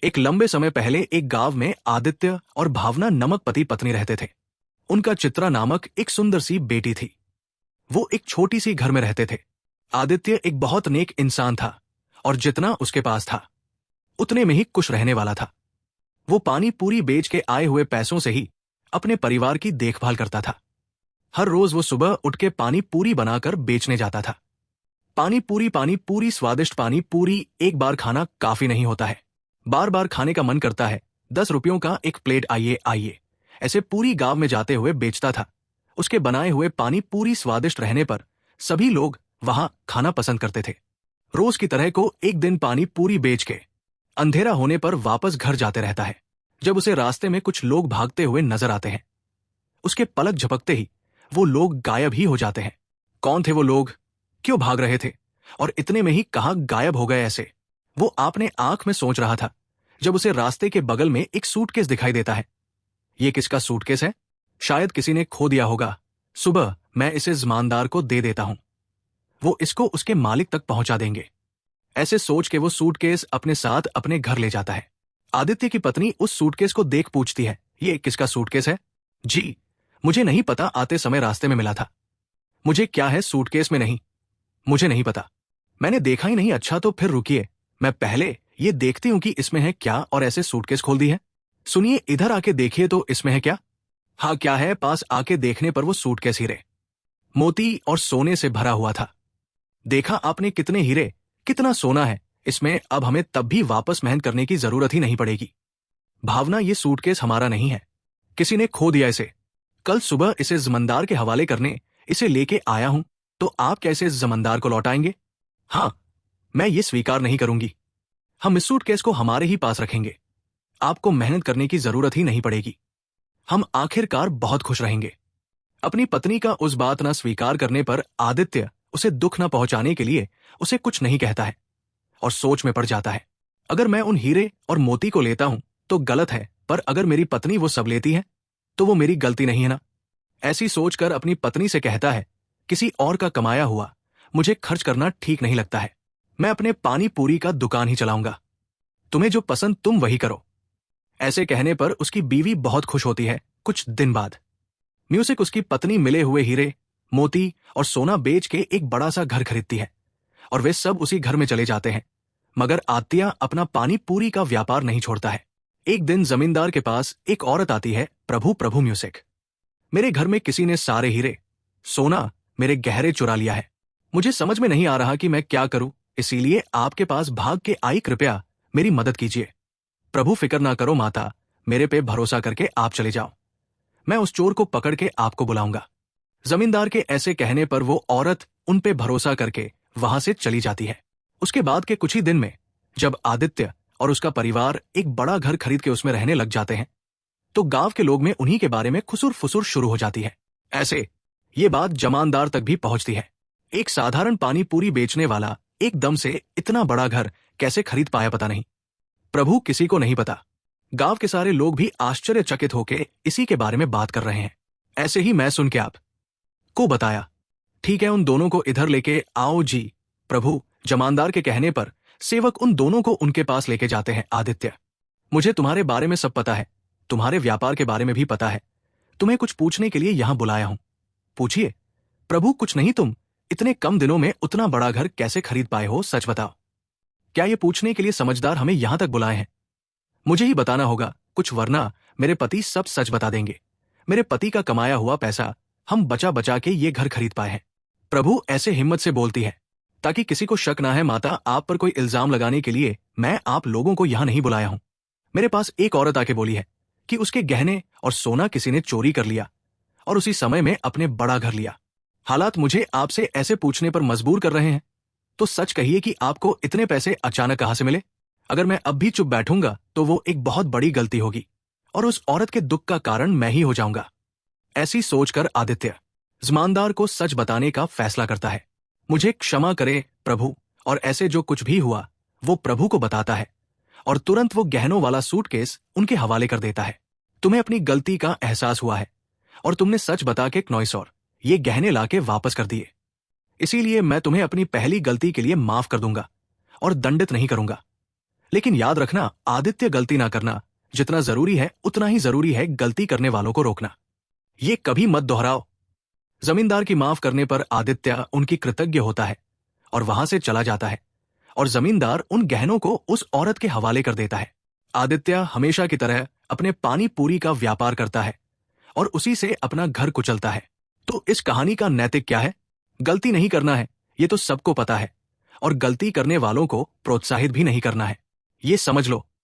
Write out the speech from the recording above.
एक लंबे समय पहले एक गांव में आदित्य और भावना नमक पति पत्नी रहते थे। उनका चित्रा नामक एक सुंदर सी बेटी थी। वो एक छोटी सी घर में रहते थे। आदित्य एक बहुत नेक इंसान था और जितना उसके पास था उतने में ही खुश रहने वाला था। वो पानी पूरी बेच के आए हुए पैसों से ही अपने परिवार की देखभाल करता था। हर रोज वो सुबह उठ के पानी पूरी बनाकर बेचने जाता था। पानी पूरी स्वादिष्ट पानी पूरी एक बार खाना काफी नहीं होता है, बार बार खाने का मन करता है। 10 रुपयों का एक प्लेट, आइए आइए, ऐसे पूरी गांव में जाते हुए बेचता था। उसके बनाए हुए पानी पूरी स्वादिष्ट रहने पर सभी लोग वहां खाना पसंद करते थे। रोज की तरह को एक दिन पानी पूरी बेच के अंधेरा होने पर वापस घर जाते रहता है, जब उसे रास्ते में कुछ लोग भागते हुए नजर आते हैं। उसके पलक झपकते ही वो लोग गायब ही हो जाते हैं। कौन थे वो लोग, क्यों भाग रहे थे और इतने में ही कहां गायब हो गए ऐसे, वो आपने आंख में सोच रहा था जब उसे रास्ते के बगल में एक सूटकेस दिखाई देता है। ये किसका सूटकेस है? शायद किसी ने खो दिया होगा। सुबह मैं इसे जमानदार को दे देता हूं, वो इसको उसके मालिक तक पहुंचा देंगे। ऐसे सोच के वो सूटकेस अपने साथ अपने घर ले जाता है। आदित्य की पत्नी उस सूटकेस को देख पूछती है, ये किसका सूटकेस है? जी, मुझे नहीं पता, आते समय रास्ते में मिला था। मुझे क्या है सूटकेस में? नहीं, मुझे नहीं पता, मैंने देखा ही नहीं। अच्छा तो फिर रुकिए, मैं पहले ये देखती हूं कि इसमें है क्या। और ऐसे सूटकेस खोल दी है। सुनिए, इधर आके देखिए तो इसमें है क्या? हाँ, क्या है? पास आके देखने पर वो सूटकेस हीरे मोती और सोने से भरा हुआ था। देखा आपने, कितने हीरे, कितना सोना है इसमें। अब हमें तब भी वापस मेहनत करने की जरूरत ही नहीं पड़ेगी। भावना, ये सूटकेस हमारा नहीं है, किसी ने खो दिया इसे। कल सुबह इसे जमींदार के हवाले करने इसे लेके आया हूं, तो आप कैसे जमींदार को लौटाएंगे? हाँ, मैं ये स्वीकार नहीं करूंगी। हम इस सूटकेस को हमारे ही पास रखेंगे, आपको मेहनत करने की जरूरत ही नहीं पड़ेगी। हम आखिरकार बहुत खुश रहेंगे। अपनी पत्नी का उस बात ना स्वीकार करने पर आदित्य उसे दुख न पहुंचाने के लिए उसे कुछ नहीं कहता है और सोच में पड़ जाता है, अगर मैं उन हीरे और मोती को लेता हूं तो गलत है, पर अगर मेरी पत्नी वो सब लेती है तो वो मेरी गलती नहीं है ना। ऐसी सोचकर अपनी पत्नी से कहता है, किसी और का कमाया हुआ मुझे खर्च करना ठीक नहीं लगता है। मैं अपने पानी पूरी का दुकान ही चलाऊंगा, तुम्हें जो पसंद तुम वही करो। ऐसे कहने पर उसकी बीवी बहुत खुश होती है। कुछ दिन बाद म्यूजिक उसकी पत्नी मिले हुए हीरे, मोती और सोना बेच के एक बड़ा सा घर खरीदती है और वे सब उसी घर में चले जाते हैं। मगर आत्या अपना पानी पूरी का व्यापार नहीं छोड़ता है। एक दिन जमींदार के पास एक औरत आती है, प्रभु प्रभु म्यूजिक, मेरे घर में किसी ने सारे हीरे सोना मेरे गहरे चुरा लिया है। मुझे समझ में नहीं आ रहा कि मैं क्या करूं, इसीलिए आपके पास भाग के आई, कृपया मेरी मदद कीजिए। प्रभु, फिक्र ना करो माता, मेरे पे भरोसा करके आप चले जाओ, मैं उस चोर को पकड़ के आपको बुलाऊंगा। जमींदार के ऐसे कहने पर वो औरत उन पे भरोसा करके वहां से चली जाती है। उसके बाद के कुछ ही दिन में जब आदित्य और उसका परिवार एक बड़ा घर खरीद के उसमें रहने लग जाते हैं, तो गांव के लोग में उन्हीं के बारे में खुसुर फुसुर शुरू हो जाती है। ऐसे ये बात जमानदार तक भी पहुंचती है। एक साधारण पानी पूरी बेचने वाला एकदम से इतना बड़ा घर कैसे खरीद पाया, पता नहीं। प्रभु, किसी को नहीं पता। गांव के सारे लोग भी आश्चर्यचकित होकर इसी के बारे में बात कर रहे हैं। ऐसे ही मैं सुन के आप को बताया। ठीक है, उन दोनों को इधर लेके आओ जी। प्रभु, जमानदार के कहने पर सेवक उन दोनों को उनके पास लेके जाते हैं। आदित्य, मुझे तुम्हारे बारे में सब पता है, तुम्हारे व्यापार के बारे में भी पता है, तुम्हें कुछ पूछने के लिए यहां बुलाया हूं। पूछिए। प्रभु, कुछ नहीं, तुम इतने कम दिनों में उतना बड़ा घर कैसे खरीद पाए हो, सच बताओ। क्या ये पूछने के लिए समझदार हमें यहां तक बुलाए हैं? मुझे ही बताना होगा कुछ, वरना मेरे पति सब सच बता देंगे। मेरे पति का कमाया हुआ पैसा हम बचा बचा के ये घर खरीद पाए हैं। प्रभु ऐसे हिम्मत से बोलती है ताकि किसी को शक ना है। माता, आप पर कोई इल्जाम लगाने के लिए मैं आप लोगों को यहां नहीं बुलाया हूं। मेरे पास एक औरत आके बोली है कि उसके गहने और सोना किसी ने चोरी कर लिया और उसी समय में अपने बड़ा घर लिया। हालात मुझे आपसे ऐसे पूछने पर मजबूर कर रहे हैं, तो सच कहिए कि आपको इतने पैसे अचानक कहां से मिले? अगर मैं अब भी चुप बैठूंगा तो वो एक बहुत बड़ी गलती होगी और उस औरत के दुख का कारण मैं ही हो जाऊंगा। ऐसी सोचकर आदित्य जमानदार को सच बताने का फैसला करता है। मुझे क्षमा करे प्रभु, और ऐसे जो कुछ भी हुआ वो प्रभु को बताता है और तुरंत वो गहनों वाला सूटकेस उनके हवाले कर देता है। तुम्हें अपनी गलती का एहसास हुआ है और तुमने सच बता के क्नौइसौर ये गहने लाके वापस कर दिए, इसीलिए मैं तुम्हें अपनी पहली गलती के लिए माफ कर दूंगा और दंडित नहीं करूंगा। लेकिन याद रखना, आदित्य गलती ना करना जितना जरूरी है उतना ही जरूरी है गलती करने वालों को रोकना। ये कभी मत दोहराओ। जमींदार की माफ करने पर आदित्य उनकी कृतज्ञ होता है और वहां से चला जाता है, और जमींदार उन गहनों को उस औरत के हवाले कर देता है। आदित्य हमेशा की तरह अपने पानी पूरी का व्यापार करता है और उसी से अपना घर कुचलता है। तो इस कहानी का नैतिक क्या है? गलती नहीं करना है, ये तो सबको पता है, और गलती करने वालों को प्रोत्साहित भी नहीं करना है। ये समझ लो।